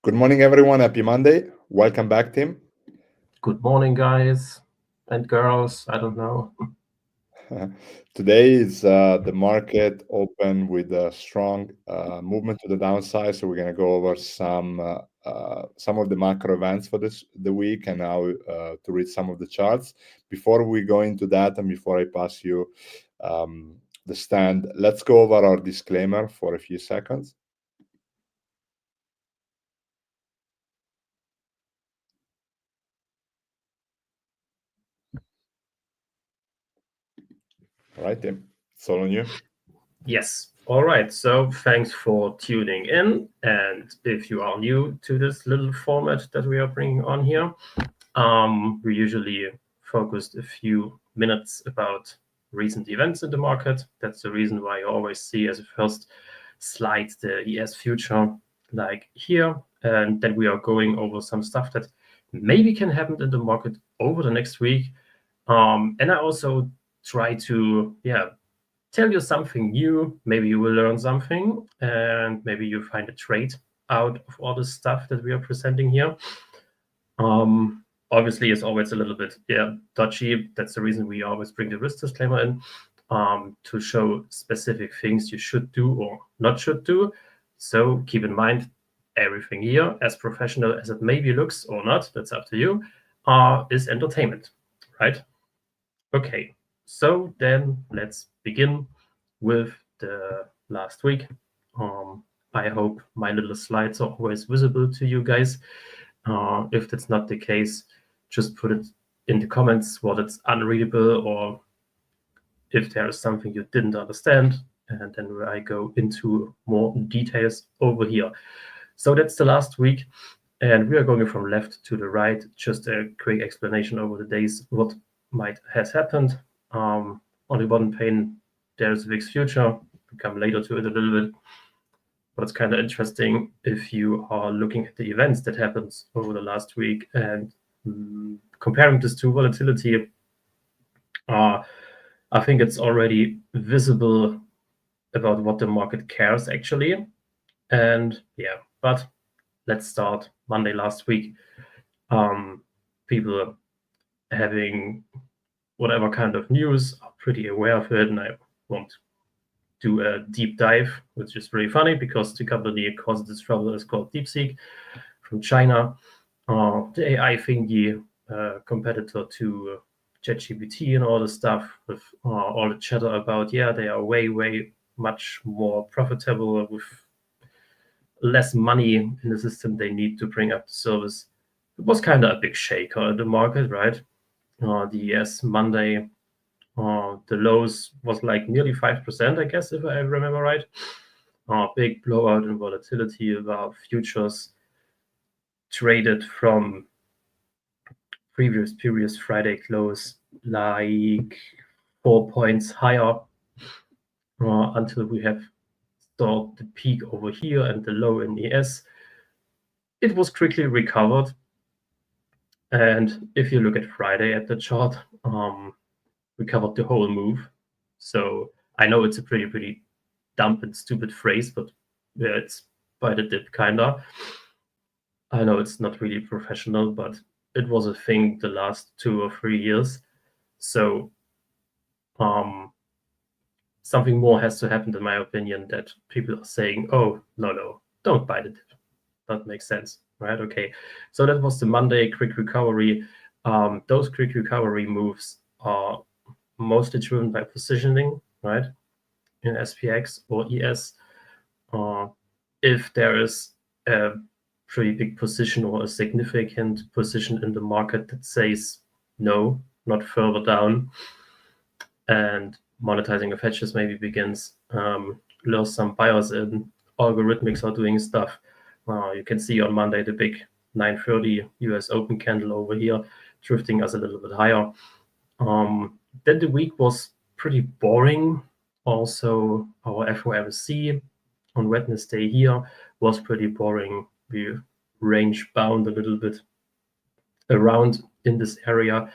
Good morning, everyone. Happy Monday. Welcome back, Tim. Good morning, guys and girls. I don't know. Today is the market open with a strong movement to the downside. So we're going to go over some of the macro events for the week and how to read some of the charts. Before we go into that and before I pass you the stand, let's go over our disclaimer for a few seconds. All right, Tim, it's all on you. Yes. All right. So thanks for tuning in. And if you are new to this little format that we are bringing on here, we usually focused a few minutes about recent events in the market. That's the reason why you always see as a first slide the ES future like here. And then we are going over some stuff that maybe can happen in the market over the next week. And I also try to, tell you something new. Maybe you will learn something and maybe you find a trade out of all the stuff that we are presenting here. Obviously, it's always a little bit dodgy. That's the reason we always bring the risk disclaimer in to show specific things you should do or not should do. So keep in mind, everything here, as professional as it maybe looks or not, that's up to you, is entertainment, right? Okay, so then let's begin with the last week. I hope my little slides are always visible to you guys. If that's not the case, just put it in the comments what it's unreadable or if there is something you didn't understand, and then I go into more details over here. So that's the last week, and we are going from left to the right. Just a quick explanation over the days what has happened. On the bottom pane, there's VIX future. We'll come later to it a little bit. But it's kind of interesting if you are looking at the events that happened over the last week and comparing this to volatility. I think it's already visible about what the market cares actually. And but let's start Monday last week. People having whatever kind of news are pretty aware of it, and I won't do a deep dive, which is really funny because the company that caused this trouble is called DeepSeek from China. The AI thingy, competitor to ChatGPT and all the stuff with all the chatter about, they are way much more profitable with less money in the system they need to bring up the service. It was kind of a big shaker in the market, right? The ES Monday, the lows was like nearly 5%, I guess, if I remember right. Big blowout in volatility. About futures traded from previous Friday close like 4 points higher until we have saw the peak over here and the low in ES. It was quickly recovered. And if you look at Friday at the chart, recovered the whole move. So I know it's a pretty dumb and stupid phrase, but it's by the dip kinda. I know it's not really professional, but it was a thing the last 2 or 3 years. So something more has to happen, in my opinion, that people are saying, oh, no, don't buy the dip. That makes sense, right? Okay, so that was the Monday quick recovery. Those quick recovery moves are mostly driven by positioning, right? In SPX or ES. If there is a pretty big position or a significant position in the market that says no, not further down, and monetizing of hedges maybe begins, lures some buyers in, algorithmics are doing stuff. You can see on Monday the big 930 US open candle over here, drifting us a little bit higher. Then the week was pretty boring. Also, our FOMC on Wednesday here was pretty boring. We range bound a little bit around in this area.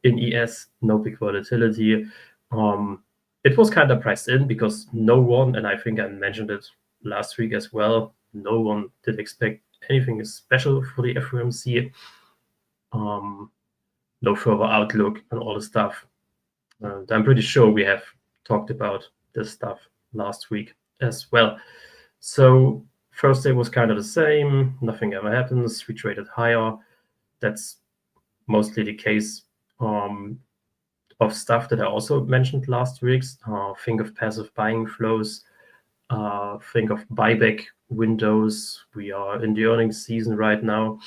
In ES, no big volatility. It was kind of priced in because no one, and I think I mentioned it last week as well, no one did expect anything special for the FOMC. No further outlook and all the stuff. And I'm pretty sure we have talked about this stuff last week as well. So first day was kind of the same. Nothing ever happens. We traded higher. That's mostly the case of stuff that I also mentioned last week. Think of passive buying flows. Think of buyback windows. We are in the earnings season right now,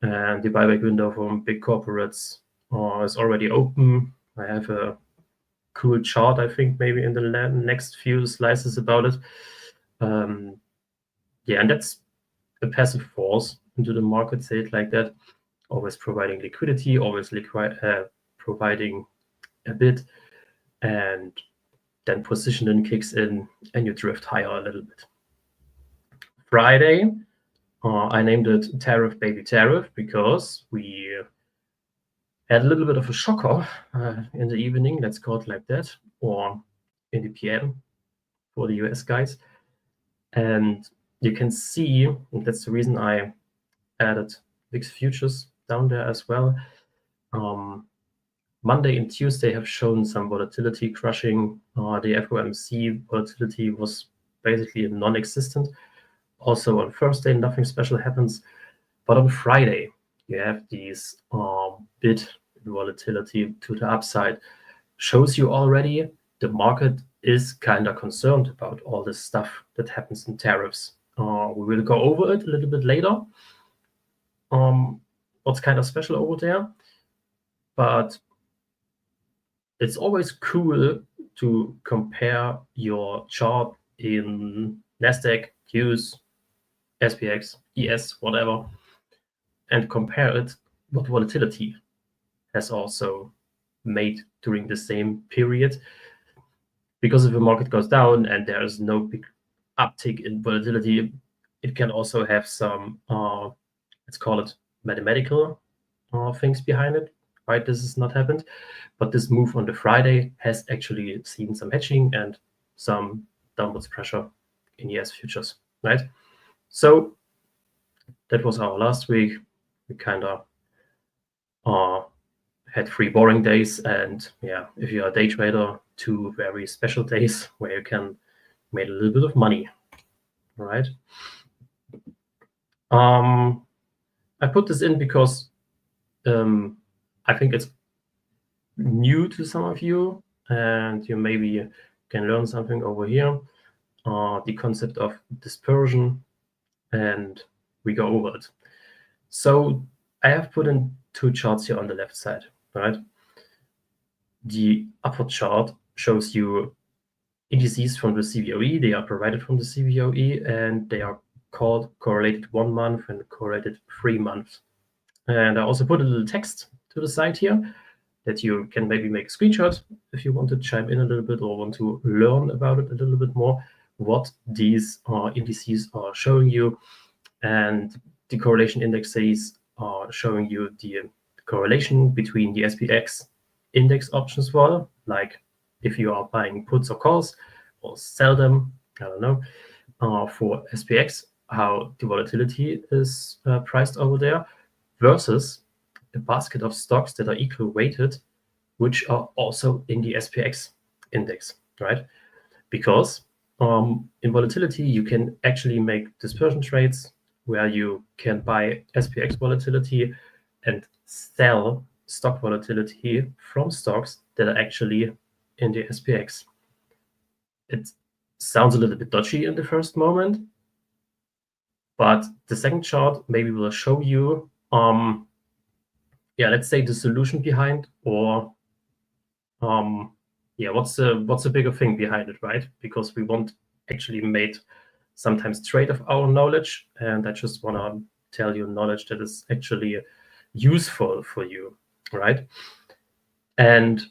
and the buyback window from big corporates is already open. I have a cool chart, I think, maybe in the next few slices about it. Yeah, and that's a passive force into the market, say it like that. Always providing liquidity, always providing a bit, and then positioning kicks in and you drift higher a little bit. Friday, I named it Tariff Baby Tariff because we had a little bit of a shocker in the evening, let's call it like that, or in the PM for the US guys. And you can see, and that's the reason I added VIX futures down there as well. Monday and Tuesday have shown some volatility crushing. The FOMC volatility was basically non-existent. Also on Thursday, nothing special happens. But on Friday, you have these bid volatility to the upside. Shows you already the market is kind of concerned about all this stuff that happens in tariffs. We will go over it a little bit later. What's kind of special over there. But it's always cool to compare your chart in NASDAQ, Qs, SPX, ES, whatever, and compare it what volatility has also made during the same period. Because if the market goes down and there is no big uptick in volatility, it can also have some, let's call it mathematical things behind it. Right, this has not happened, but this move on the Friday has actually seen some hedging and some downwards pressure in ES futures, right? So that was our last week. We kind of had 3 boring days, and yeah, if you're a day trader, 2 very special days where you can make a little bit of money, right? I put this in because I think it's new to some of you, and you maybe can learn something over here. The concept of dispersion, and we go over it. So I have put in 2 charts here on the left side, right? The upward chart shows you indices from the CBOE. They are provided from the CBOE, and they are called correlated 1 month and correlated 3 months. And I also put a little text to the side here that you can maybe make a screenshot if you want to chime in a little bit or want to learn about it a little bit more, what these indices are showing you. And the correlation indexes are showing you the correlation between the SPX index options vol, like if you are buying puts or calls or sell them, I don't know, for SPX, how the volatility is priced over there, versus a basket of stocks that are equal weighted, which are also in the SPX index, right? Because in volatility, you can actually make dispersion trades where you can buy SPX volatility and sell stock volatility from stocks that are actually in the SPX. It sounds a little bit dodgy in the first moment, but the second chart maybe will show you let's say the solution behind, or what's the bigger thing behind it, right? Because we won't actually made sometimes trade of our knowledge, and I just want to tell you knowledge that is actually useful for you, right? And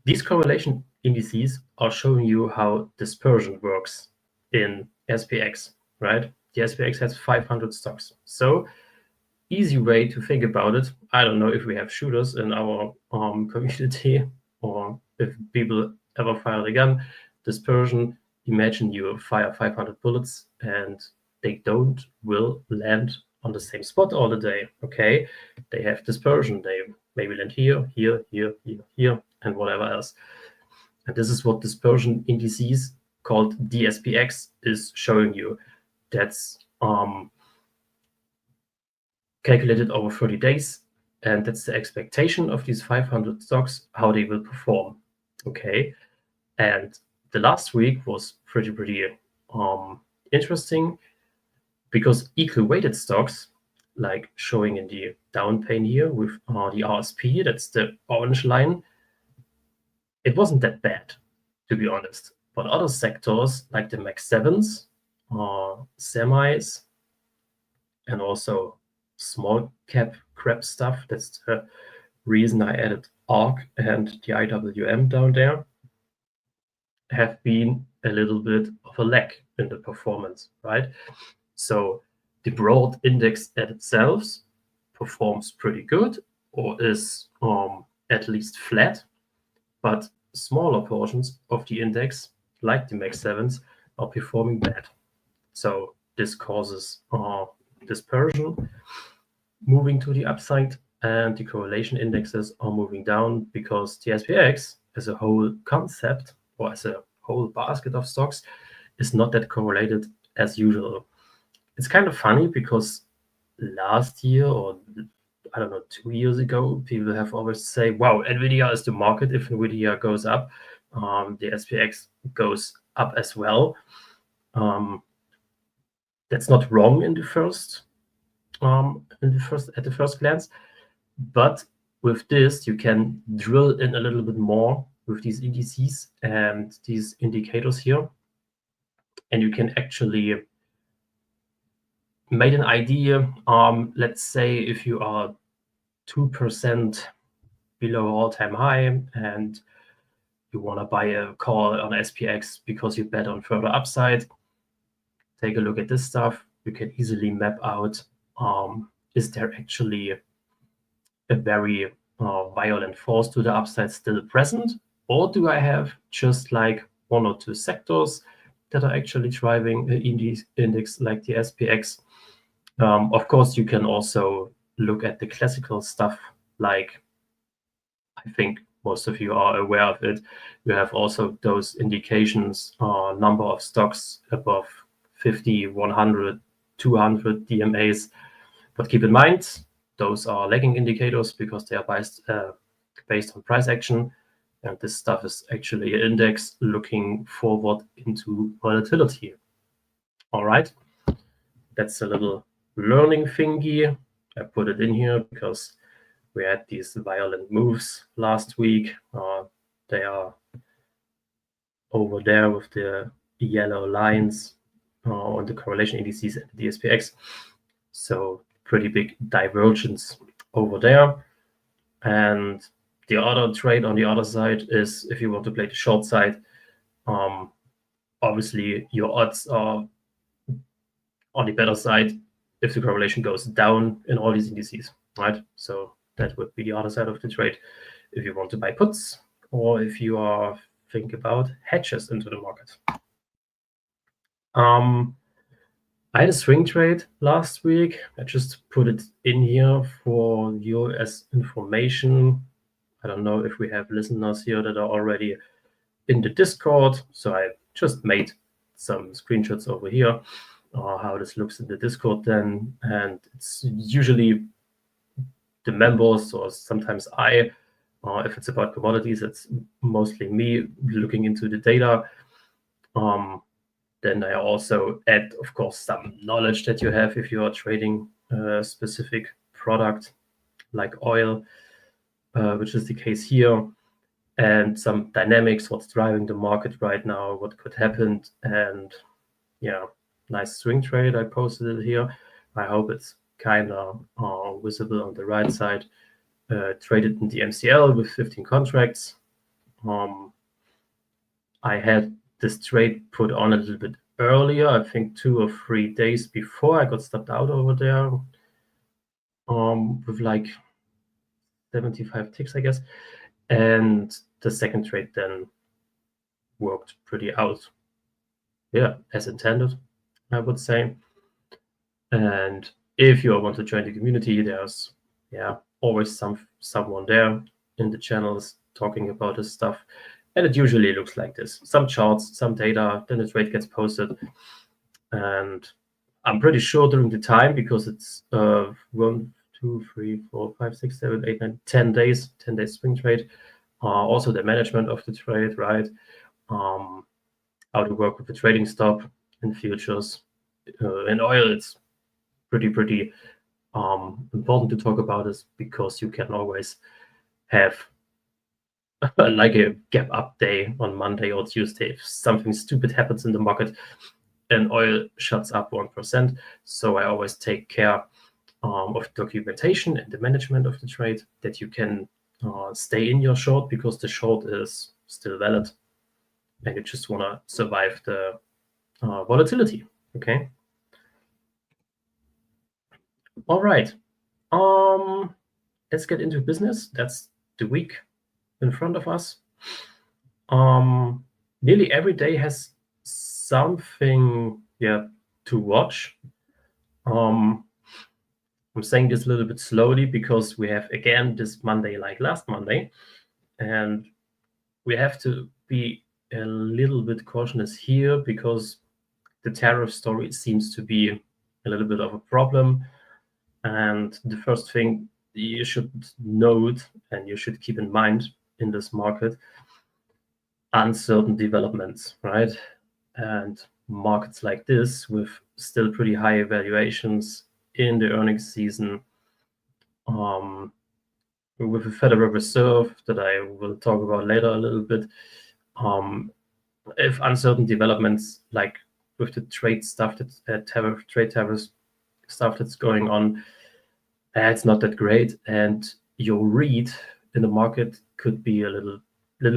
these correlation indices are showing you how dispersion works in SPX, right? The SPX has 500 stocks. So easy way to think about it, I don't know if we have shooters in our community or if people ever fire a gun. Dispersion, imagine you fire 500 bullets and they will land on the same spot all the day. Okay, they have dispersion. They maybe land here, here, here, here, here, and whatever else. And this is what dispersion indices called DSPX is showing you. That's calculated over 30 days, and that's the expectation of these 500 stocks, how they will perform. Okay, and the last week was pretty interesting, because equal weighted stocks, like showing in the down pane here with the RSP, that's the orange line, it wasn't that bad, to be honest. But other sectors like the Max 7s, semis, and also small cap crap stuff, that's the reason I added ARC and the IWM down there, have been a little bit of a lack in the performance, right? So the broad index at itself performs pretty good, or is at least flat, but smaller portions of the index, like the Max 7s, are performing bad. So this causes dispersion moving to the upside, and the correlation indexes are moving down, because the SPX as a whole concept, or as a whole basket of stocks, is not that correlated as usual. It's kind of funny, because last year, or I don't know, 2 years ago, people have always say, wow, NVIDIA is the market. If NVIDIA goes up, the SPX goes up as well. That's not wrong in the first at the first glance, but with this you can drill in a little bit more with these indices and these indicators here, and you can actually make an idea. Let's say if you are 2% below all-time high and you want to buy a call on SPX because you bet on further upside, take a look at this stuff. You can easily map out, is there actually a very violent force to the upside still present, or do I have just like 1 or 2 sectors that are actually driving an index like the SPX? Of course, you can also look at the classical stuff, like, I think most of you are aware of it. You have also those indications, number of stocks above 50, 100, 200 DMAs. But keep in mind, those are lagging indicators, because they are based on price action. And this stuff is actually an index looking forward into volatility. All right. That's a little learning thingy. I put it in here because we had these violent moves last week. They are over there with the yellow lines on the correlation indices and the SPX. So pretty big divergence over there. And the other trade on the other side is, if you want to play the short side, obviously your odds are on the better side if the correlation goes down in all these indices, right? So that would be the other side of the trade if you want to buy puts, or if you are think about hedges into the market. I had a swing trade last week. I just put it in here for you as information. I don't know if we have listeners here that are already in the Discord, so I just made some screenshots over here, how this looks in the Discord then, and it's usually the members, or sometimes I, if it's about commodities, it's mostly me looking into the data. Then I also add, of course, some knowledge that you have if you are trading a specific product like oil, which is the case here, and some dynamics, what's driving the market right now, what could happen. And yeah, nice swing trade. I posted it here. I hope it's kind of visible on the right side. Traded in the MCL with 15 contracts. I had this trade put on a little bit earlier, I think 2 or 3 days before I got stopped out over there, with like 75 ticks, I guess. And the second trade then worked pretty out, yeah, as intended, I would say. And if you want to join the community, there's always someone there in the channels talking about this stuff. And it usually looks like this: some charts, some data, then the trade gets posted. And I'm pretty sure during the time, because it's 1, 2, 3, 4, 5, 6, 7, 8, 9, 10 days, 10 days swing trade. Also the management of the trade, right? How to work with the trading stop in futures. In oil, it's pretty important to talk about this, because you can always have like a gap up day on Monday or Tuesday if something stupid happens in the market and oil shuts up 1%. So I always take care of documentation and the management of the trade, that you can stay in your short, because the short is still valid and you just want to survive the volatility. Okay. All right. Let's get into business. That's the week in front of us. Nearly every day has something to watch. I'm saying this a little bit slowly because we have again this Monday like last Monday, and we have to be a little bit cautious here, because the tariff story seems to be a little bit of a problem. And the first thing you should note and you should keep in mind in this market: uncertain developments, right? And markets like this, with still pretty high valuations in the earnings season, with the Federal Reserve that I will talk about later a little bit, if uncertain developments like with the trade stuff, that trade tariffs stuff that's going on, it's not that great, and your read in the market could be a little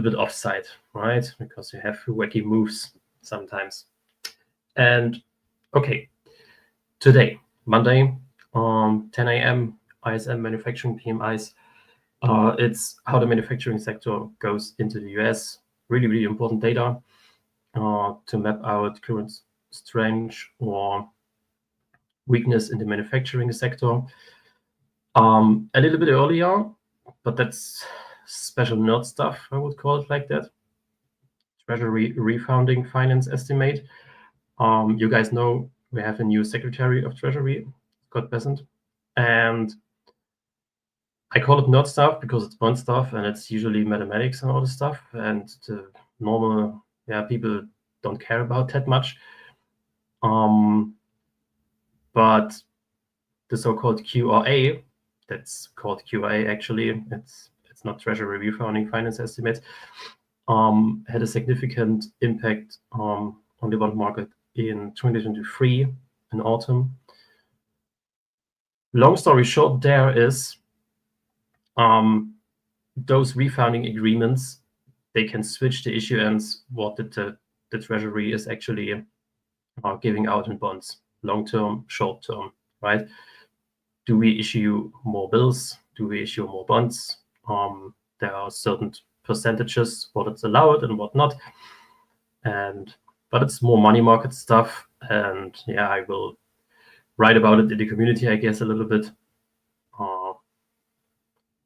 bit offside, right? Because you have wacky moves sometimes. And okay, today, Monday, 10 a.m. ISM manufacturing PMIs. It's how the manufacturing sector goes into the US. Really important data to map out current strength or weakness in the manufacturing sector. A little bit earlier, but that's special nerd stuff, I would call it like that. Treasury refounding finance estimate. You guys know we have a new Secretary of Treasury, Scott Bessent, and I call it nerd stuff because it's fun stuff, and it's usually mathematics and all this stuff, and the normal people don't care about that much. But the so-called QRA, that's called QRA actually, it's not Treasury refounding finance estimate, had a significant impact on the bond market in 2023 in autumn. Long story short, there is those refounding agreements, they can switch the issuance what the Treasury is actually giving out in bonds, long-term, short-term, right? Do we issue more bills? Do we issue more bonds? There are certain percentages what it's allowed and what not, but it's more money market stuff, and I will write about it in the community, I guess, a little bit.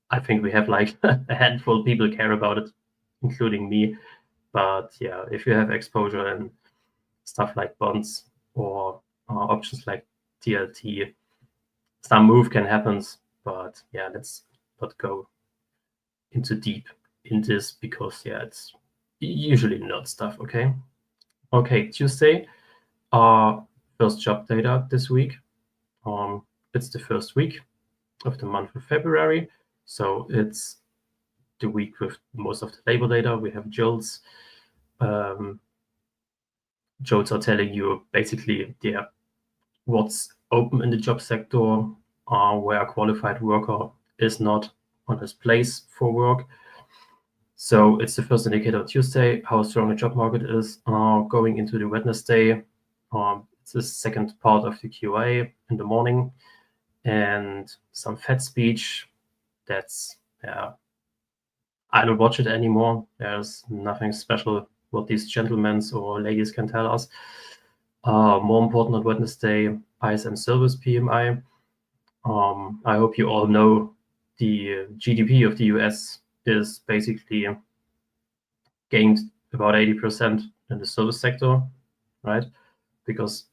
I think we have like a handful of people care about it, including me. But if you have exposure in stuff like bonds or options like TLT, some move can happen. But let's not go into deep in this, because it's usually nerd stuff. Okay, Tuesday, first job data this week. It's the first week of the month of February, so it's the week with most of the labor data. We have JOLTS. JOLTS are telling you basically what's open in the job sector, where a qualified worker is not on his place for work. So it's the first indicator on Tuesday, how strong the job market is going into the Wednesday. It's the second part of the QA in the morning, and some Fed speech. That's I don't watch it anymore. There's nothing special what these gentlemen or ladies can tell us. More important on Wednesday, ISM service PMI. I hope you all know the GDP of the US is basically gained about 80% in the service sector, right? Because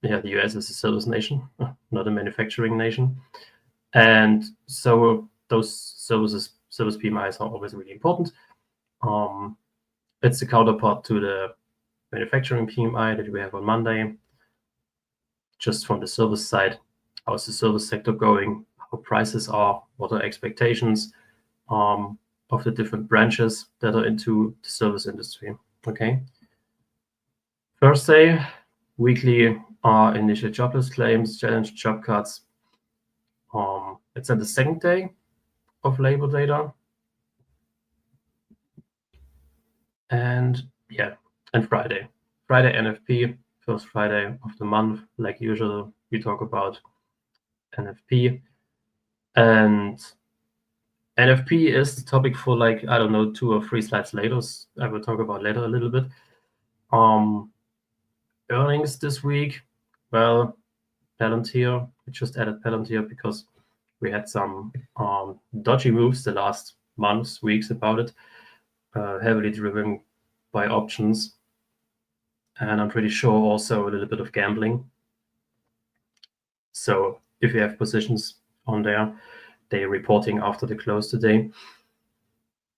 the US is a service nation, not a manufacturing nation. And so those service PMIs are always really important. It's a counterpart to the manufacturing PMI that we have on Monday. Just from the service side, how's the service sector going? How prices are? What are expectations of the different branches that are into the service industry? Okay. Thursday, weekly initial jobless claims, challenge job cuts. It's at the second day of labor data. And Friday NFP, first Friday of the month, like usual, we talk about NFP. And NFP is the topic for 2 or 3 slides later. I will talk about later a little bit. Earnings this week, well, Palantir, we just added Palantir because we had some dodgy moves the last months, weeks about it, heavily driven by options. And I'm pretty sure also a little bit of gambling. So if you have positions on there, they're reporting after the close today.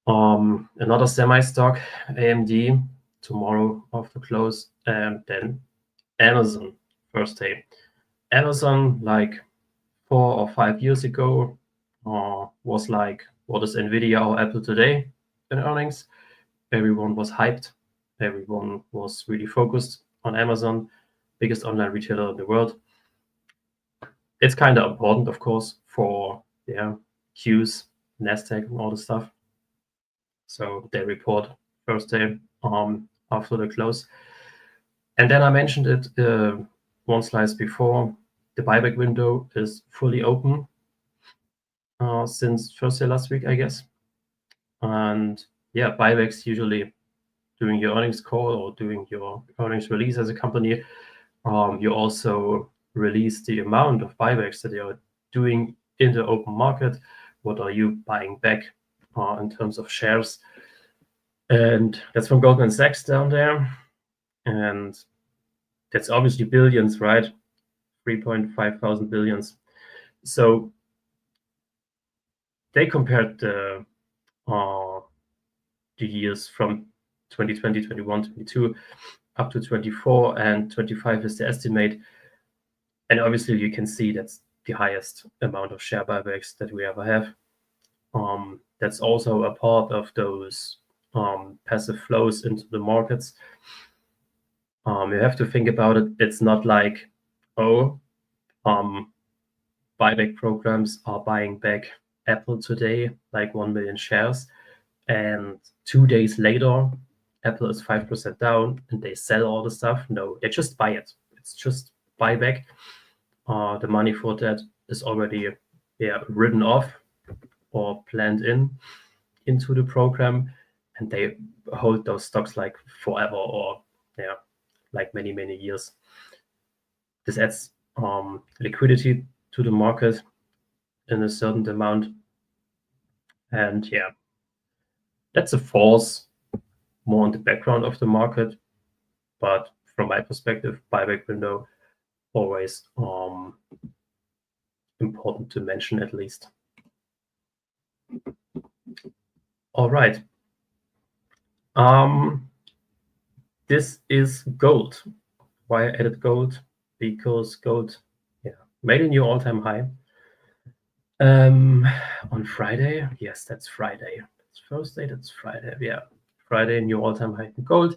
Another semi-stock, AMD, tomorrow after close, and then Amazon, first day. Amazon, like 4 or 5 years ago, was like, what is Nvidia or Apple today in earnings? Everyone was hyped. Everyone was really focused on Amazon, biggest online retailer in the world. It's kind of important, of course, for Qs, NASDAQ, and all the stuff. So they report first day after the close. And then I mentioned it one slide before. The buyback window is fully open since Thursday last week, I guess. And buybacks usually during your earnings call or doing your earnings release as a company, you also release the amount of buybacks that you're doing in the open market. What are you buying back in terms of shares? And that's from Goldman Sachs down there. And that's obviously billions, right? 3.5 thousand billions. So they compared the years from 2020, 21, 22 up to 24, and 25 is the estimate. And obviously you can see that's the highest amount of share buybacks that we ever have. That's also a part of those passive flows into the markets. You have to think about it. It's not like, buyback programs are buying back Apple today, like 1 million shares. And 2 days later, Apple is 5% down and they sell all the stuff. No, they just buy it. It's just buyback. The money for that is already written off or planned into the program, and they hold those stocks like forever or like many, many years. This adds liquidity to the market in a certain amount. And that's a force more on the background of the market. But from my perspective, buyback window, always important to mention at least. All right. This is gold. Why I added gold? Because gold made a new all-time high on Friday. Yes, that's Friday. It's Thursday, that's Friday. Yeah, Friday, new all-time high in gold.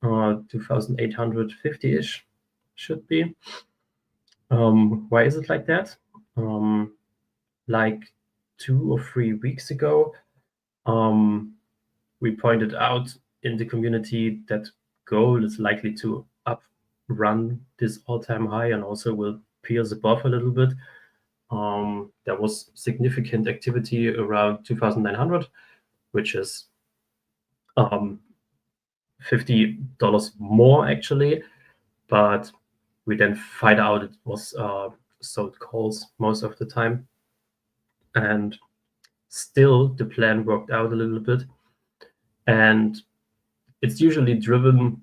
2,850-ish should be. Why is it like that? Like 2 or 3 weeks ago, we pointed out in the community that gold is likely to uprun this all-time high and also will pierce above a little bit. There was significant activity around 2,900, which is $50 more actually, but we then find out it was sold calls most of the time. And still the plan worked out a little bit. And it's usually driven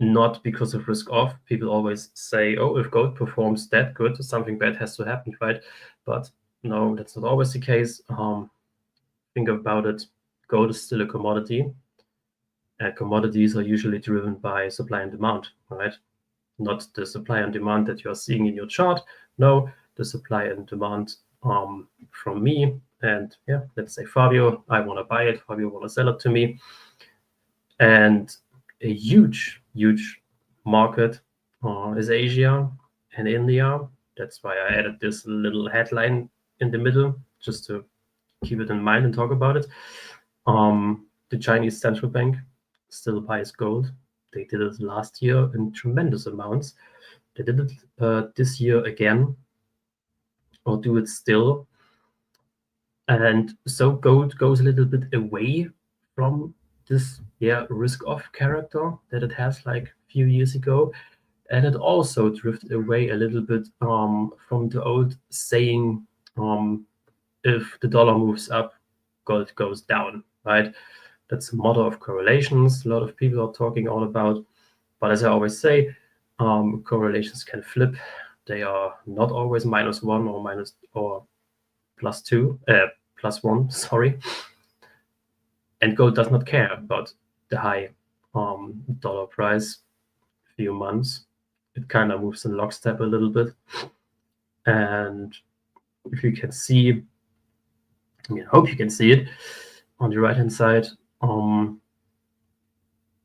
not because of risk off. People always say, oh, if gold performs that good, something bad has to happen, right? But no, that's not always the case. Think about it. Gold is still a commodity, and commodities are usually driven by supply and demand, right? Not the supply and demand that you're seeing in your chart. No, the supply and demand from me and yeah, let's say Fabio, I want to buy it, Fabio want to sell it to me. And a huge market is Asia and India. That's why I added this little headline in the middle, just to keep it in mind and talk about it. The Chinese central bank still buys gold. They did it last year in tremendous amounts. They did it this year again, or do it still. And so gold goes a little bit away from this risk-off character that it has like a few years ago. And it also drifted away a little bit from the old saying, if the dollar moves up, gold goes down, right? That's a model of correlations a lot of people are talking all about. But as I always say, correlations can flip. They are not always -1 or +1, sorry. And gold does not care about the high dollar price few months. It kind of moves in lockstep a little bit. And if you can see, I hope you can see it on the right hand side,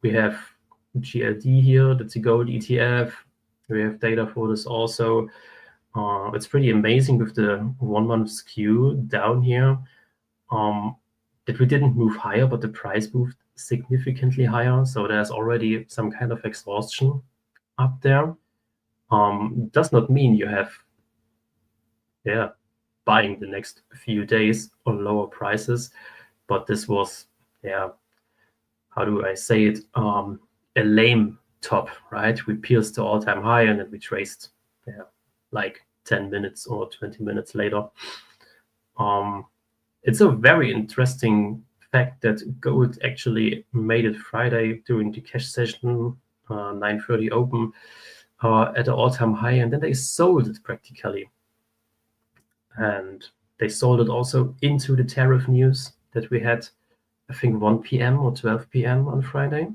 we have GLD here, that's a gold ETF. We have data for this also. It's pretty amazing with the 1 month skew down here that we didn't move higher, but the price moved significantly higher. So there's already some kind of exhaustion up there. Does not mean you have buying the next few days on lower prices, but this was how do I say it, a lame top, right? We pierced the all-time high and then we traced like 10 minutes or 20 minutes later. It's a very interesting fact that gold actually made it Friday during the cash session, 9:30 open, at an all-time high, and then they sold it practically. And they sold it also into the tariff news that we had, I think 1 p.m. or 12 p.m. on Friday.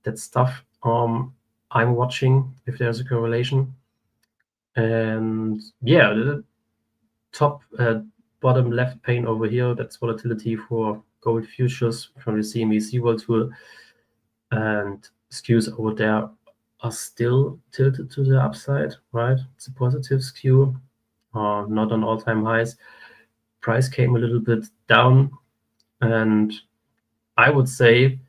That stuff I'm watching if there's a correlation. And the top bottom left pane over here, that's volatility for gold futures from the CME SeaWorld tool. And skews over there are still tilted to the upside, right? It's a positive skew, not on all-time highs. Price came a little bit down, and I would say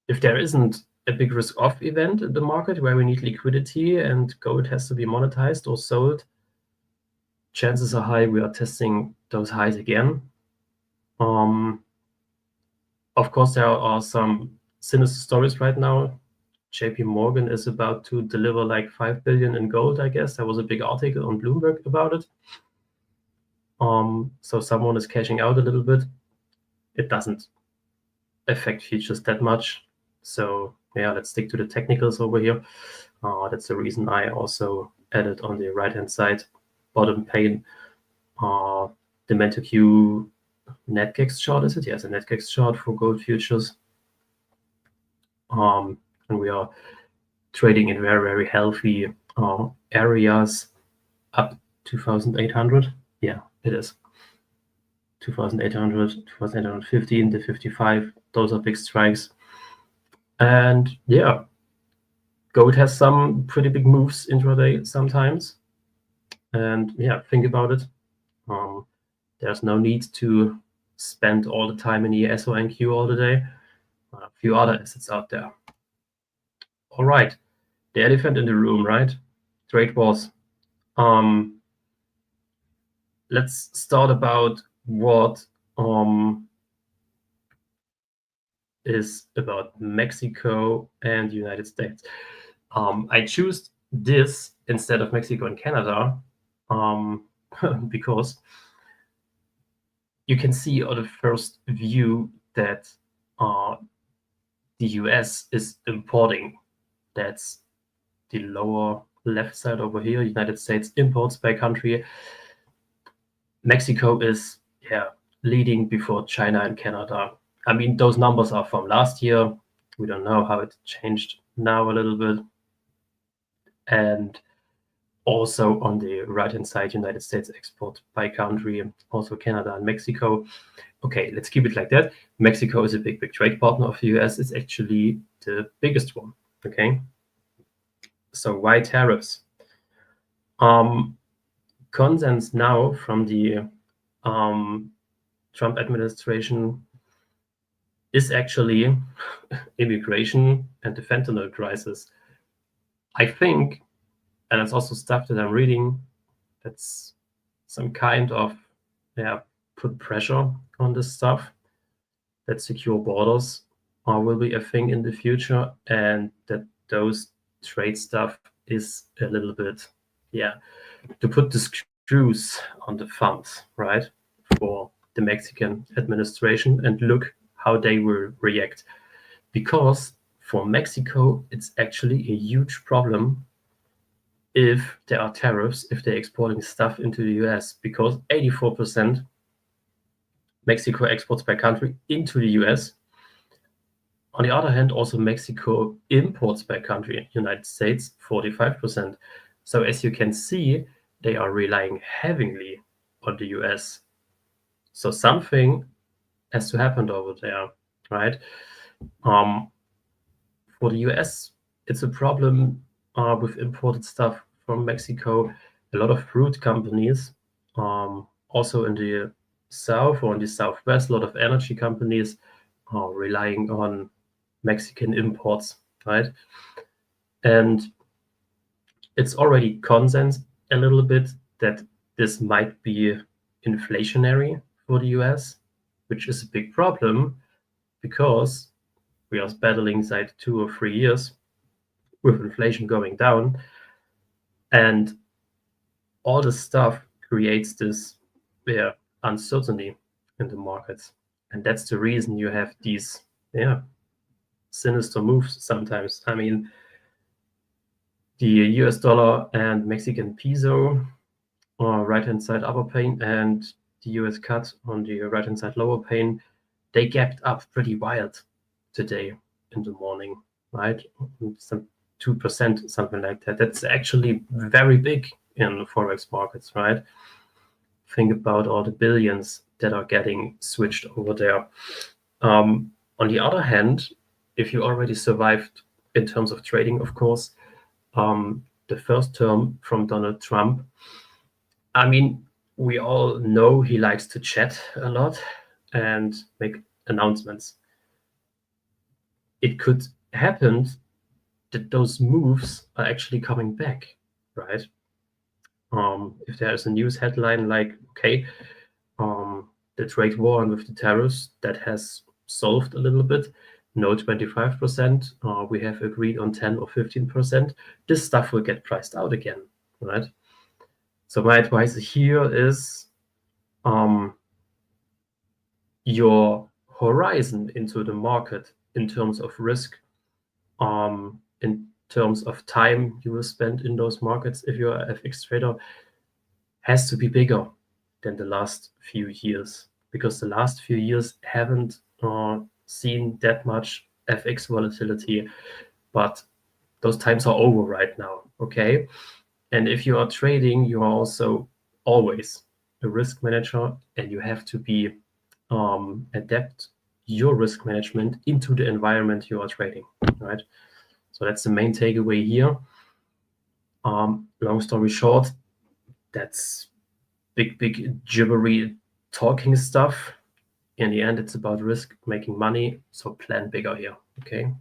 if there isn't a big risk-off event in the market where we need liquidity and gold has to be monetized or sold, chances are high we are testing those highs again. Of course, there are some sinister stories right now. JP Morgan is about to deliver like 5 billion in gold, I guess. There was a big article on Bloomberg about it. So someone is cashing out a little bit. It doesn't affect futures that much. So let's stick to the technicals over here. That's the reason I also added on the right-hand side bottom pane the MenthorQ NetGex chart, is it? Yes, a NetGex chart for gold futures. And we are trading in very, very healthy areas up 2,800. Yeah, it is. 2,800, 2,815, the 55, those are big strikes. And gold has some pretty big moves intraday sometimes. And think about it. There's no need to spend all the time in ES or NQ all the day. A few other assets out there. All right, the elephant in the room, right? Trade wars. Let's start about what is about Mexico and the United States. I choose this instead of Mexico and Canada because you can see on the first view that the US is importing. That's the lower left side over here. United States imports by country. Mexico is leading before China and Canada. I mean, those numbers are from last year. We don't know how it changed now a little bit. And also on the right-hand side, United States export by country, also Canada and Mexico. Okay, let's keep it like that. Mexico is a big trade partner of the US. It's actually the biggest one, okay? So why tariffs? Consensus now from the Trump administration is actually immigration and the fentanyl crisis. I think, and it's also stuff that I'm reading, that's some kind of put pressure on this stuff, that secure borders will be a thing in the future, and that those trade stuff is a little bit to put the screws on the thumbs, right, for the Mexican administration, and look how they will react. Because for Mexico, it's actually a huge problem if there are tariffs, if they're exporting stuff into the US, because 84% Mexico exports by country into the US. On the other hand, also Mexico imports by country, United States, 45%. So as you can see, they are relying heavily on the US. So something has to happen over there, right? For the US, it's a problem with imported stuff from Mexico. A lot of fruit companies, also in the south or in the southwest, a lot of energy companies are relying on Mexican imports, right? And it's already consensus a little bit that this might be inflationary for the US, which is a big problem because we are battling side 2 or 3 years with inflation going down, and all this stuff creates this uncertainty in the markets, and that's the reason you have these sinister moves sometimes. I mean, the US dollar and Mexican peso on right hand side upper pane, and the US cut on the right hand side lower pane, they gapped up pretty wild today in the morning, right? Some 2%, something like that. That's actually very big in the forex markets, right? Think about all the billions that are getting switched over there. On the other hand, if you already survived in terms of trading, of course, the first term from Donald Trump, I mean, we all know he likes to chat a lot and make announcements. It could happen that those moves are actually coming back, right? If there's a news headline like, okay, the trade war and with the tariffs, that has solved a little bit, no 25%, we have agreed on 10 or 15%, this stuff will get priced out again, right? So my advice here is your horizon into the market in terms of risk, in terms of time you will spend in those markets if you're an FX trader, has to be bigger than the last few years, because the last few years haven't seen that much FX volatility, but those times are over right now, okay? And if you are trading, you are also always a risk manager, and you have to be adapt your risk management into the environment you are trading, right? So that's the main takeaway here. Long story short, that's big gibbery talking stuff. In the end, it's about risk, making money, so plan bigger here, okay?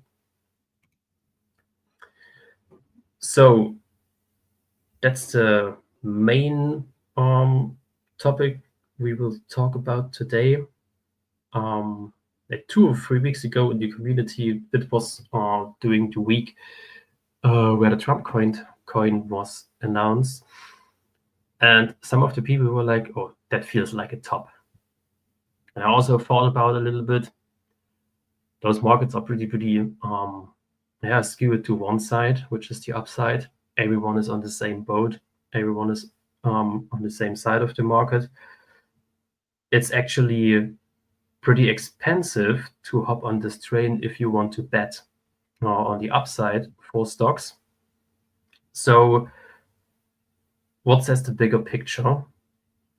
So that's the main topic we will talk about today. Like 2 or 3 weeks ago in the community, it was during the week, where the Trump coin was announced. And some of the people were like, oh, that feels like a top. And I also thought about a little bit. Those markets are pretty skewed to one side, which is the upside. Everyone is on the same boat. Everyone is on the same side of the market. It's actually pretty expensive to hop on this train if you want to bet on the upside for stocks. So what says the bigger picture?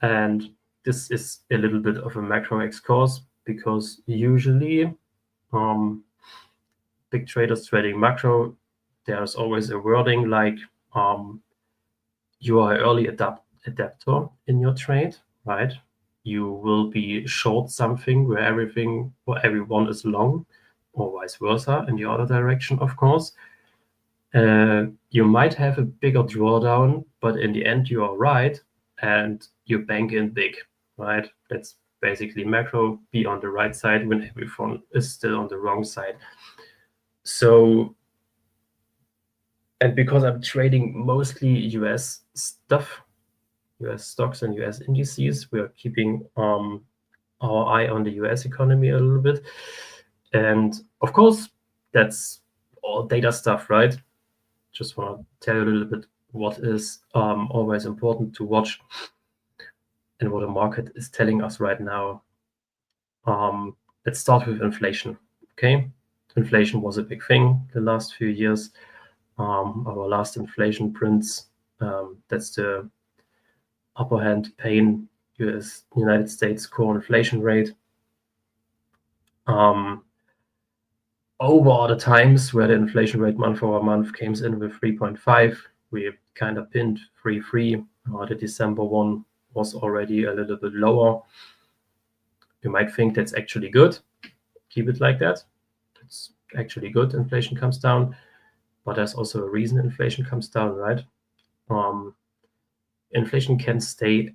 And this is a little bit of a macro excursus, because usually big traders trading macro, there's always a wording like you are an early adapter in your trade, right? You will be short something where everyone is long, or vice versa in the other direction, of course. You might have a bigger drawdown, but in the end you are right and you bank in big, right? That's basically macro, be on the right side when everyone is still on the wrong side. So, and because I'm trading mostly US stuff, US stocks and US indices, we are keeping our eye on the US economy a little bit. And of course, that's all data stuff, right? Just want to tell you a little bit what is always important to watch and what the market is telling us right now. Let's start with inflation, okay? Inflation was a big thing the last few years. Our last inflation prints, that's the upper hand pane United States core inflation rate. Over the times where the inflation rate month over month came in with 3.5, we kind of pinned 3.3. The December one was already a little bit lower. You might think that's actually good. Keep it like that. It's actually good. Inflation comes down, but there's also a reason inflation comes down, right? Inflation can stay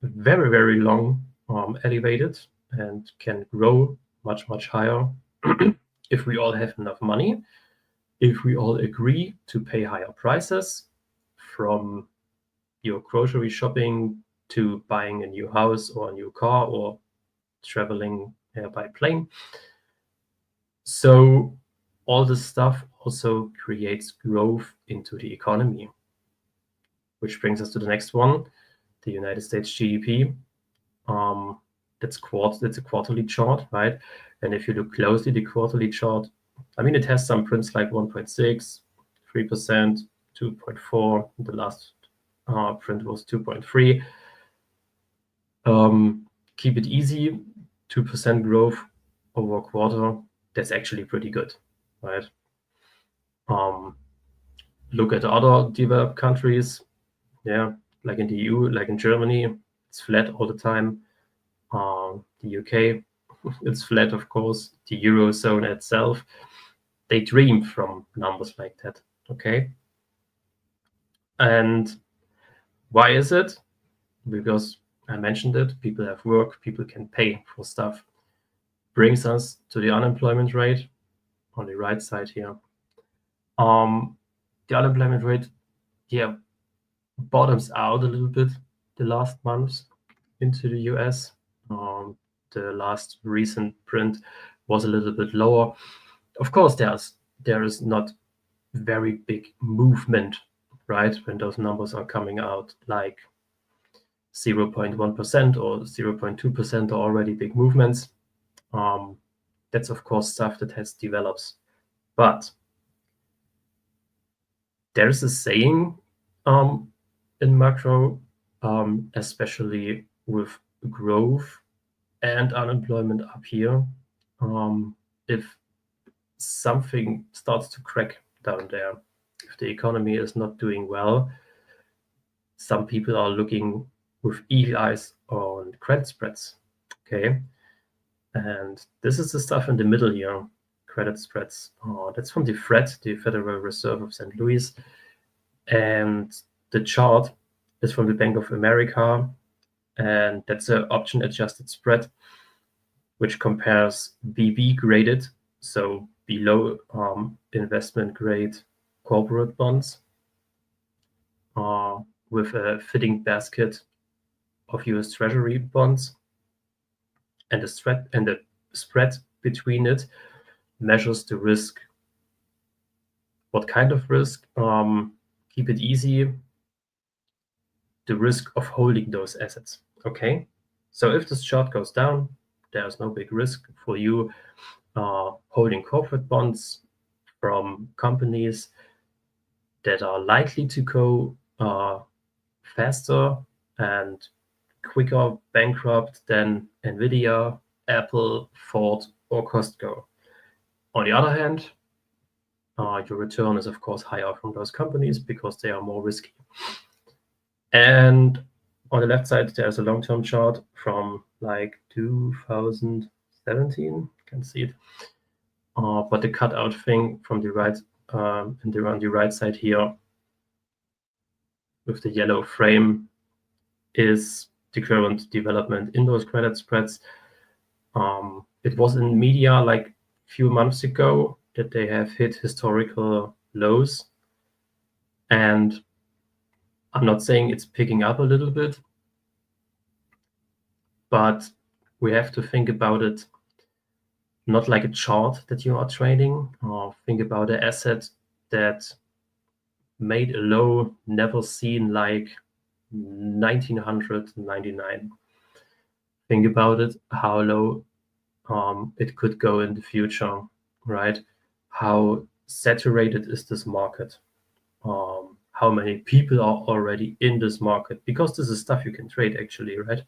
very, very long elevated and can grow much, much higher if we all have enough money, if we all agree to pay higher prices, from your grocery shopping to buying a new house or a new car or traveling by plane. So all this stuff also creates growth into the economy, which brings us to the next one, the United States GDP. That's a quarterly chart, right? And if you look closely, the quarterly chart, I mean, it has some prints like 1.6, 3%, 2.4. The last print was 2.3. Keep it easy, 2% growth over a quarter. That's actually pretty good, right? Look at other developed countries, like in the EU, like in Germany, it's flat all the time. The UK, it's flat, of course. The Eurozone itself, they dream from numbers like that, okay? And why is it? Because I mentioned it, people have work, people can pay for stuff. Brings us to the unemployment rate on the right side here. The unemployment rate, bottoms out a little bit the last months into the US. The last recent print was a little bit lower. Of course, there is not very big movement, right? When those numbers are coming out, like 0.1% or 0.2% are already big movements. That's of course stuff that has developed. But there's a saying in macro, especially with growth and unemployment up here, if something starts to crack down there, if the economy is not doing well, some people are looking with eagle eyes on credit spreads, okay? And this is the stuff in the middle here, credit spreads. That's from the FRED, the Federal Reserve of St. Louis. And the chart is from the Bank of America, and that's an option adjusted spread, which compares BB graded, so below investment grade corporate bonds with a fitting basket of US Treasury bonds, and the spread between it measures the risk. What kind of risk? Keep it easy. The risk of holding those assets. Okay, so if this chart goes down, there's no big risk for you holding corporate bonds from companies that are likely to go faster and quicker bankrupt than Nvidia, Apple, Ford, or Costco. On the other hand, your return is of course higher from those companies because they are more risky. And on the left side, there's a long-term chart from like 2017. You can see it. But the cutout thing from the right, on the right side here, with the yellow frame, is the current development in those credit spreads. It was in media like a few months ago that they have hit historical lows, and I'm not saying it's picking up a little bit, but we have to think about it not like a chart that you are trading, or think about an asset that made a low never seen like 1999. Think about it, how low it could go in the future, right? How saturated is this market? How many people are already in this market? Because this is stuff you can trade actually, right?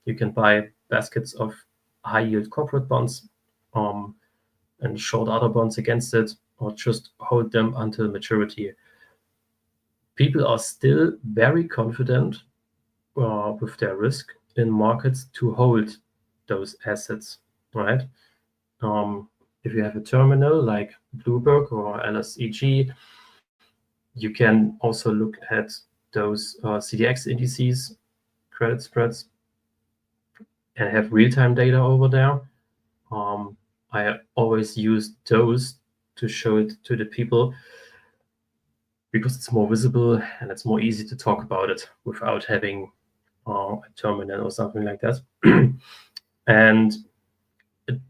You can buy baskets of high yield corporate bonds and short other bonds against it, or just hold them until maturity. People are still very confident with their risk in markets to hold those assets, right? If you have a terminal like Bloomberg or LSEG, you can also look at those CDX indices, credit spreads, and have real-time data over there. I always use those to show it to the people because it's more visible and it's more easy to talk about it without having a terminal or something like that. And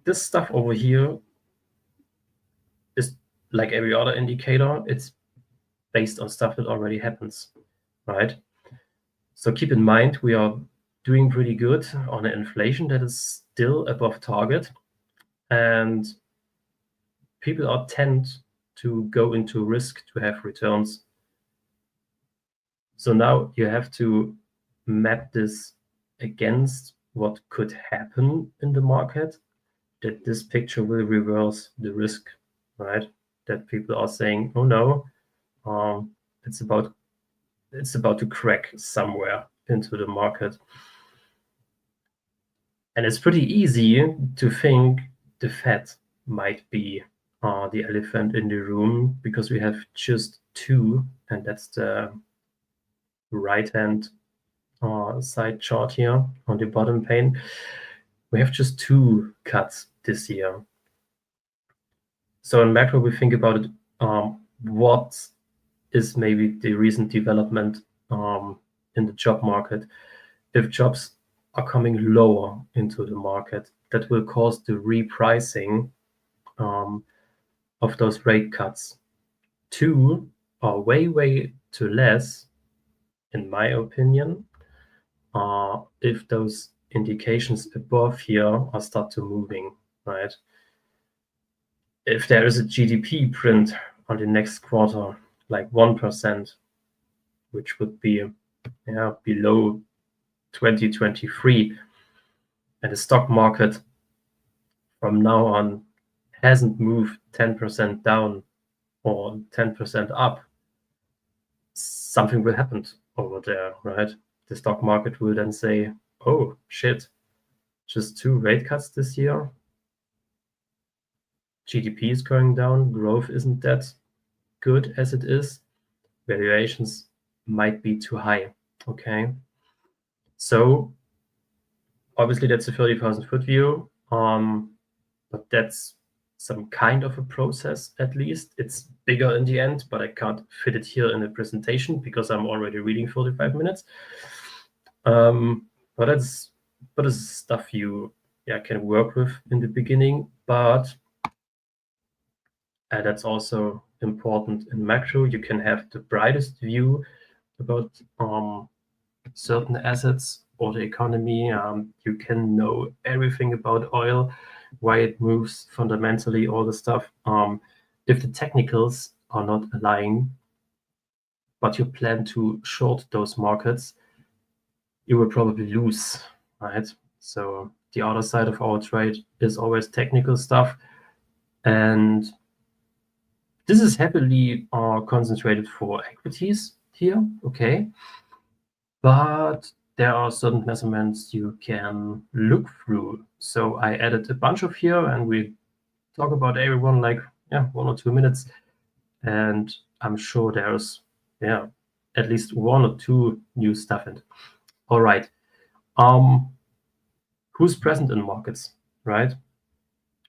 this stuff over here is like every other indicator. It's based on stuff that already happens, right? So keep in mind, we are doing pretty good on an inflation that is still above target, and people tend to go into risk to have returns. So now you have to map this against what could happen in the market, that this picture will reverse the risk, right? That people are saying, oh no, it's about to crack somewhere into the market. And it's pretty easy to think the Fed might be the elephant in the room, because we have just two, and that's the right-hand side chart here on the bottom pane. We have just two cuts this year. So in macro, we think about it, what is maybe the recent development in the job market. If jobs are coming lower into the market, that will cause the repricing of those rate cuts. Two are way too less, in my opinion, if those indications above here are start to moving, right? If there is a GDP print on the next quarter, like 1%, which would be below 2023, and the stock market from now on hasn't moved 10% down or 10% up, something will happen over there, right? The stock market will then say, oh shit, just two rate cuts this year, GDP is going down, growth isn't that good as it is, valuations might be too high. Okay, so obviously that's a 30,000 foot view, but that's some kind of a process at least. It's bigger in the end, but I can't fit it here in a presentation because I'm already reading 45 minutes. But it's stuff you can work with in the beginning, but that's also important in macro. You can have the brightest view about certain assets or the economy. You can know everything about oil, why it moves fundamentally, all the stuff. If the technicals are not aligning, but you plan to short those markets, you will probably lose, right? So the other side of our trade is always technical stuff. And this is heavily concentrated for equities here, okay? But there are certain measurements you can look through. So I added a bunch of here, and we talk about everyone like 1 or 2 minutes. And I'm sure there's at least 1 or 2 new stuff in it. All right. Who's present in markets, right?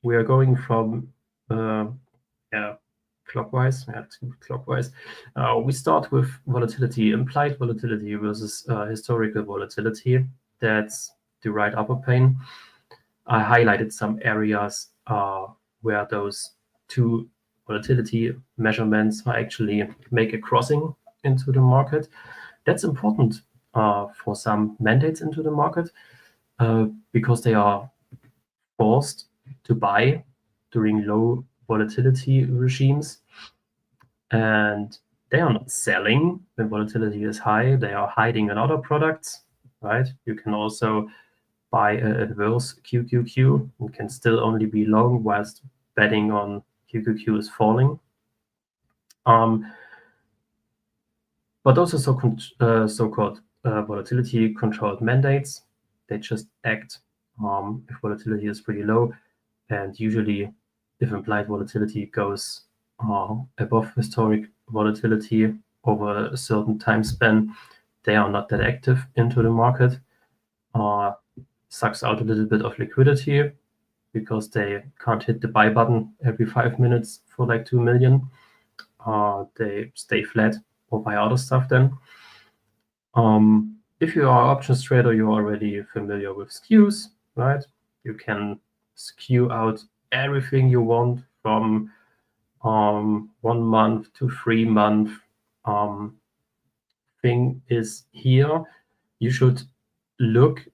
We are going from clockwise. Clockwise. We start with volatility, implied volatility versus historical volatility. That's the right upper pane. I highlighted some areas where those 2 volatility measurements actually make a crossing into the market. That's important for some mandates into the market because they are forced to buy during low volatility regimes, and they are not selling when volatility is high. They are hiding in other products, right? You can also buy an adverse QQQ. You can still only be long whilst betting on QQQ is falling. But those are so-called volatility controlled mandates. They just act if volatility is pretty low, and usually if implied volatility goes above historic volatility over a certain time span, they are not that active into the market. Sucks out a little bit of liquidity because they can't hit the buy button every 5 minutes for like 2 million. They stay flat or buy other stuff then. If you are an options trader, you're already familiar with skews, right? You can skew out everything you want from 1 month to 3 month. Thing is here, you should look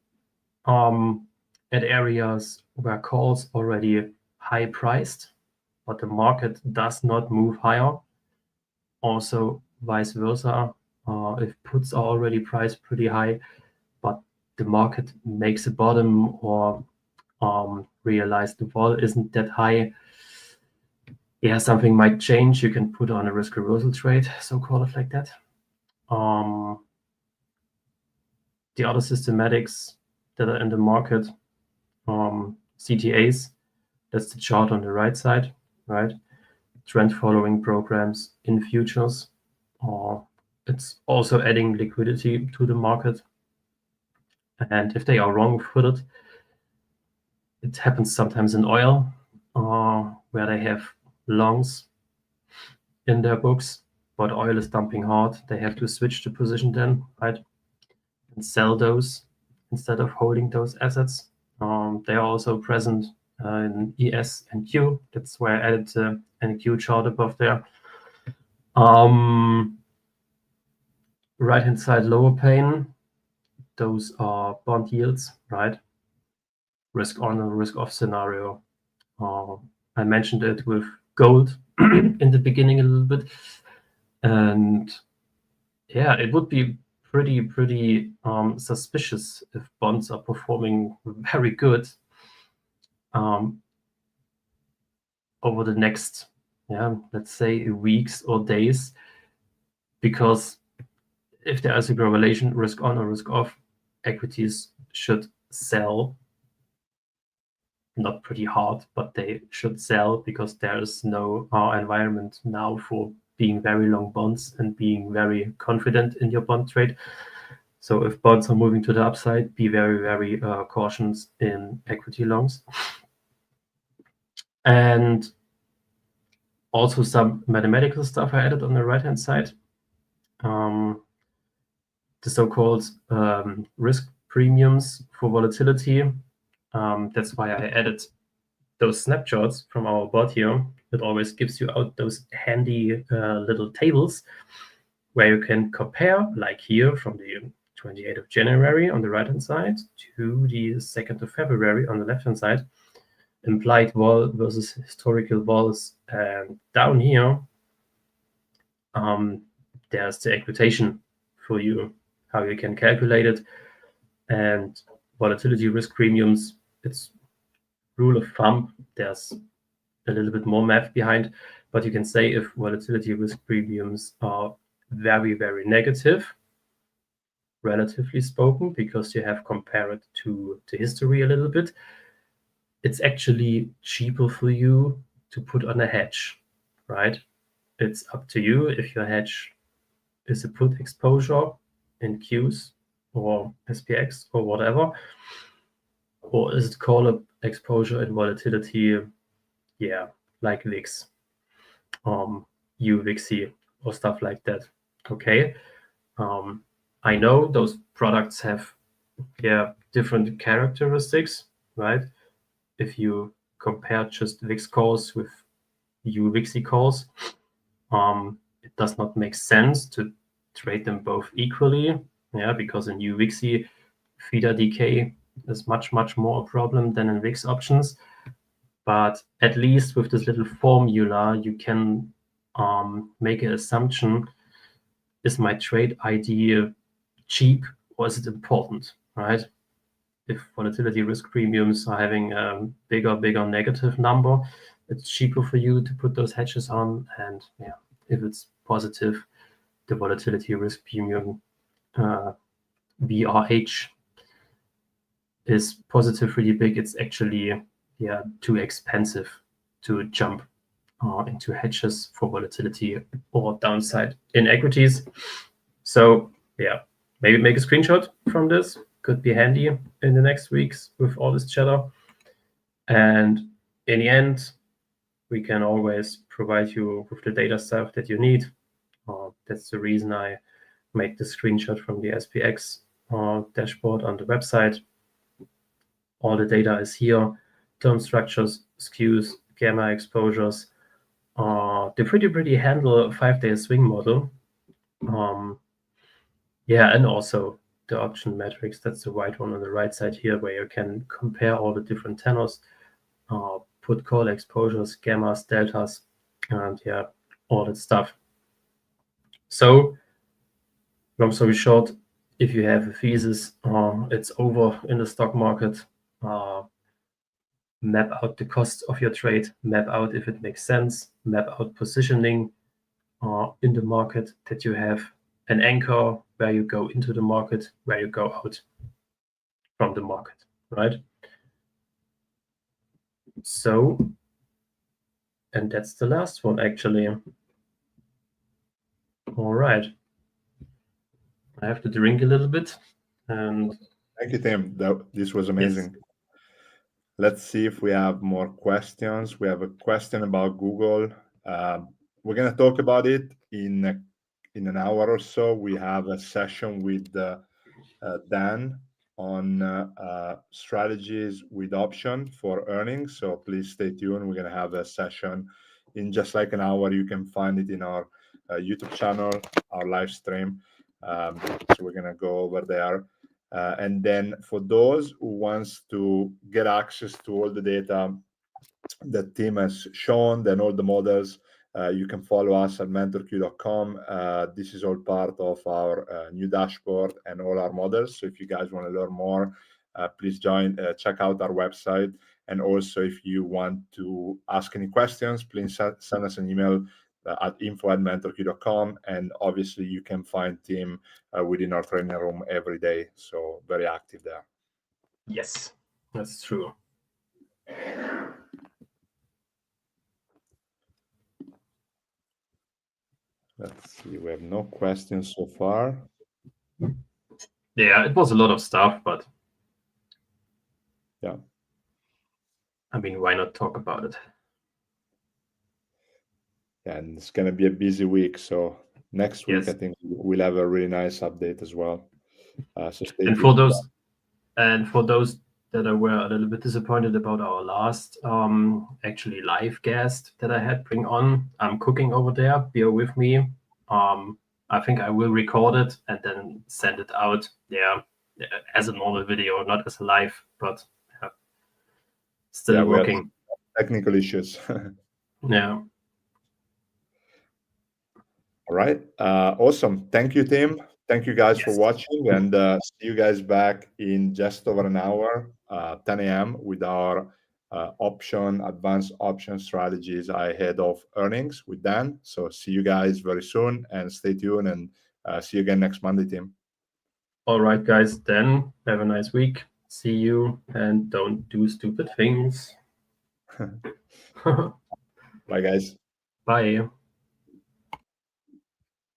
at areas where calls already high priced, but the market does not move higher. Also, vice versa. If puts are already priced pretty high, but the market makes a bottom or realize the vol isn't that high, something might change. You can put on a risk reversal trade, so call it like that. The other systematics that are in the market, CTAs, that's the chart on the right side, right? Trend following programs in futures. It's also adding liquidity to the market. And if they are wrong-footed, it happens sometimes in oil, where they have longs in their books, but oil is dumping hard. They have to switch the position then, right? And sell those instead of holding those assets. They are also present in ES and Q. That's why I added the NQ chart above there. Right-hand side lower pane, those are bond yields, right? Risk on and risk off scenario. I mentioned it with gold in the beginning a little bit. And it would be pretty suspicious if bonds are performing very good over the next, let's say weeks or days, because if there is a correlation, risk on or risk off, equities should sell. Not pretty hard, but they should sell because there is no environment now for being very long bonds and being very confident in your bond trade. So if bonds are moving to the upside, be very cautious in equity longs. And also some mathematical stuff I added on the right-hand side. The so-called risk premiums for volatility. That's why I added those snapshots from our bot here. It always gives you out those handy little tables where you can compare, like here from the 28th of January on the right-hand side to the 2nd of February on the left-hand side, implied vol versus historical vols. And down here, there's the equitation for you, how you can calculate it. And volatility risk premiums, it's rule of thumb. There's a little bit more math behind, but you can say if volatility risk premiums are very, very negative, relatively spoken, because you have compared to history a little bit, it's actually cheaper for you to put on a hedge, right? It's up to you if your hedge is a put exposure in Qs or SPX or whatever, or is it call exposure in volatility, yeah, like VIX, UVIXI or stuff like that. Okay. I know those products have different characteristics, right? If you compare just VIX calls with UVIXI calls, it does not make sense to trade them both equally, because in UVIXI, feeder decay is much, much more a problem than in VIX options. But at least with this little formula, you can make an assumption: is my trade idea cheap or is it important, right? If volatility risk premiums are having a bigger negative number, it's cheaper for you to put those hedges on. And if it's positive, the volatility risk premium VRH is positive really big. It's actually too expensive to jump into hedges for volatility or downside in equities. So maybe make a screenshot from this. Could be handy in the next weeks with all this chatter. And in the end, we can always provide you with the data stuff that you need. That's the reason I made the screenshot from the SPX dashboard on the website. All the data is here: term structures, skews, gamma exposures. They pretty handle a 5-day swing model. And also the option metrics. That's the white one on the right side here, where you can compare all the different tenors, put call exposures, gammas, deltas, and all that stuff. So long story short, if you have a thesis, it's over in the stock market, map out the cost of your trade, map out if it makes sense, map out positioning in the market, that you have an anchor where you go into the market, where you go out from the market, right? So, and that's the last one actually. All right. I have to drink a little bit. And thank you, Tim. This was amazing. Yes. Let's see if we have more questions. We have a question about Google. We're going to talk about it in an hour or so. We have a session with Dan on strategies with option for earnings. So please stay tuned. We're going to have a session in just like an hour. You can find it in our YouTube channel, our live stream. So we're going to go over there. And then for those who wants to get access to all the data that Tim has shown, then all the models, you can follow us at MenthorQ.com. This is all part of our new dashboard and all our models. So if you guys want to learn more, please check out our website. And also, if you want to ask any questions, please send us an email at info@mentorq.com. And obviously, you can find Tim within our training room every day. So very active there. Yes, that's true. Let's see. We have no questions so far. Yeah, it was a lot of stuff, but yeah. I mean, why not talk about it? and it's going to be a busy week. So next week, Yes. I think we'll have a really nice update as well. So stay And tuned. for those that were a little bit disappointed about our last actually live guest that I had bring on, I'm cooking over there. Bear with me. I think I will record it and then send it out there as a normal video, not as a live, but still We working. have technical issues. Yeah. All right. Awesome. Thank you, Tim. Thank you guys for Yes. watching, and see you guys back in just over an hour, 10 a.m. with our advanced option strategies ahead of earnings with Dan. So see you guys very soon, and stay tuned, and see you again next Monday, Tim. All right, guys. Then have a nice week. See you, and don't do stupid things. Bye, guys. Bye.